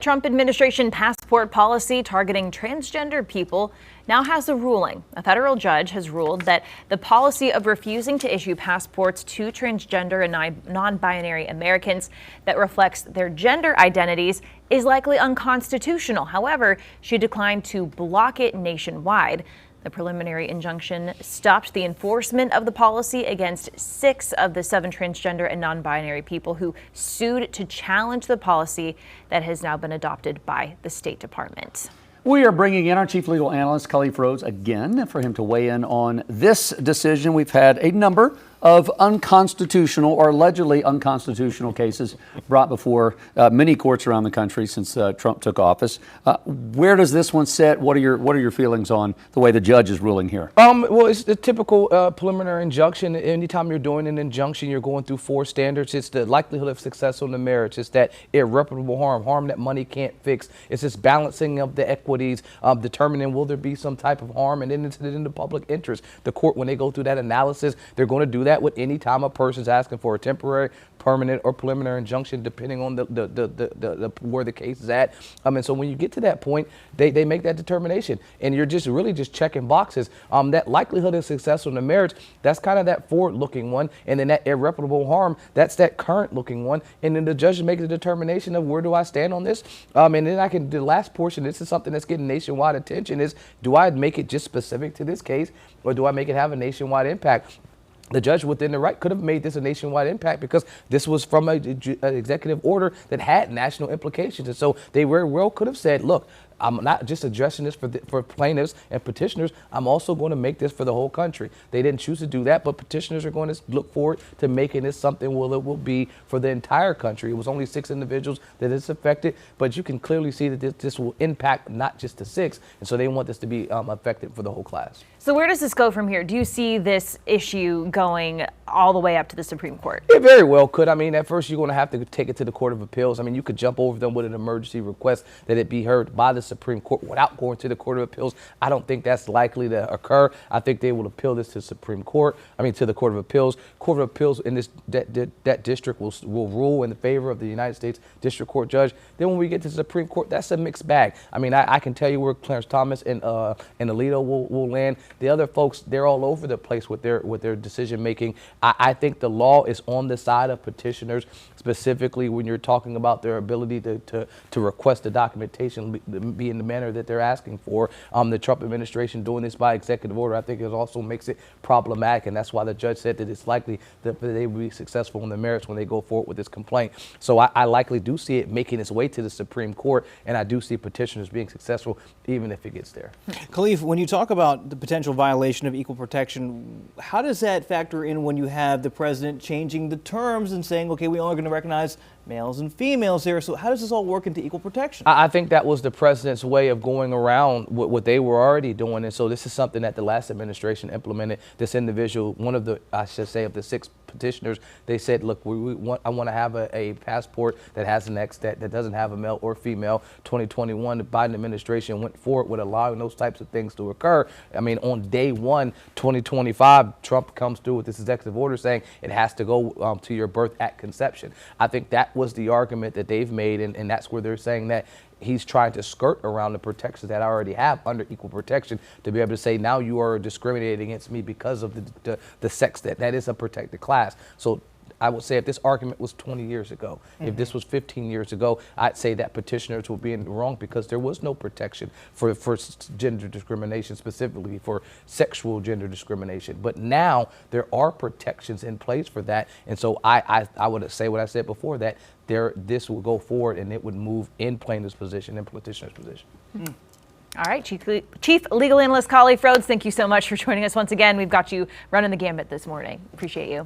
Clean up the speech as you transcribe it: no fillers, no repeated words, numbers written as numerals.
Trump administration passport policy targeting transgender people now has a ruling. A federal judge has ruled that the policy of refusing to issue passports to transgender and non-binary Americans that reflects their gender identities is likely unconstitutional. However, she declined to block it nationwide. The preliminary injunction stopped the enforcement of the policy against 6 of the 7 transgender and non-binary people who sued to challenge the policy that has now been adopted by the State Department. We are bringing in our chief legal analyst, Khalif Rhodes, again for him to weigh in on this decision. We've had a number of unconstitutional or allegedly unconstitutional cases brought before many courts around the country since Trump took office. Where does this one sit? What are your feelings on the way the judge is ruling here? Well, it's the typical preliminary injunction. Anytime you're doing an injunction, you're going through 4 standards. It's the likelihood of success on the merits. It's that irreparable harm that money can't fix. It's this balancing of the equities, determining will there be some type of harm, and then it's in the public interest. The court, when they go through that analysis, they're going to do that with any time a person's asking for a temporary, permanent, or preliminary injunction, depending on where the case is at. And so when you get to that point, they make that determination, and you're just really just checking boxes. That likelihood of success on the merits, that's kind of that forward-looking one, and then that irreparable harm, that's that current-looking one, and then the judge makes a determination of where do I stand on this. And then the last portion, this is something that's getting nationwide attention, is do I make it just specific to this case, or do I make it have a nationwide impact? The judge within the right could have made this a nationwide impact because this was from an executive order that had national implications. And so they very well could have said, look, I'm not just addressing this for plaintiffs and petitioners. I'm also going to make this for the whole country. They didn't choose to do that, but petitioners are going to look forward to making this something it will be for the entire country. It was only 6 individuals that it's affected, but you can clearly see that this will impact not just the 6, and so they want this to be effective for the whole class. So where does this go from here? Do you see this issue going all the way up to the Supreme Court? It very well could. I mean, at first you're going to have to take it to the Court of Appeals. I mean, you could jump over them with an emergency request that it be heard by the Supreme Court without going to the Court of Appeals. I don't think that's likely to occur. I think they will appeal this to the Supreme Court. I mean, to the Court of Appeals. Court of Appeals in that district will rule in the favor of the United States District Court judge. Then when we get to the Supreme Court, that's a mixed bag. I mean, I can tell you where Clarence Thomas and Alito will land. The other folks, they're all over the place with their decision making. I think the law is on the side of petitioners, specifically when you're talking about their ability to request the documentation be in the manner that they're asking for. The Trump administration doing this by executive order, I think it also makes it problematic, and that's why the judge said that it's likely that they will be successful in the merits when they go forward with this complaint. So I likely do see it making its way to the Supreme Court, and I do see petitioners being successful even if it gets there. Khalif, when you talk about the potential violation of equal protection, how does that factor in when you have the president changing the terms and saying, okay, we are going to recognize males and females here? So how does this all work into equal protection? I think that was the president's way of going around what they were already doing. And so this is something that the last administration implemented. This individual, one of the, I should say, of the 6 petitioners, they said, look, I want to have a passport that has an X that doesn't have a male or female. 2021, the Biden administration went forward with allowing those types of things to occur. I mean, on day 1, 2025, Trump comes through with this executive order saying it has to go to your birth at conception. I think that was the argument that they've made, and that's where they're saying that he's trying to skirt around the protections that I already have under equal protection to be able to say now you are discriminating against me because of the sex that is a protected class. So I would say if this argument was 20 years ago, if this was 15 years ago, I'd say that petitioners would be in the wrong because there was no protection for gender discrimination, specifically for sexual gender discrimination. But now there are protections in place for that. And so I would say what I said before, that this will go forward and it would move in plaintiff's position and petitioner's position. All right, Chief Legal Analyst Khalif Rhodes, thank you so much for joining us once again. We've got you running the gambit this morning. Appreciate you.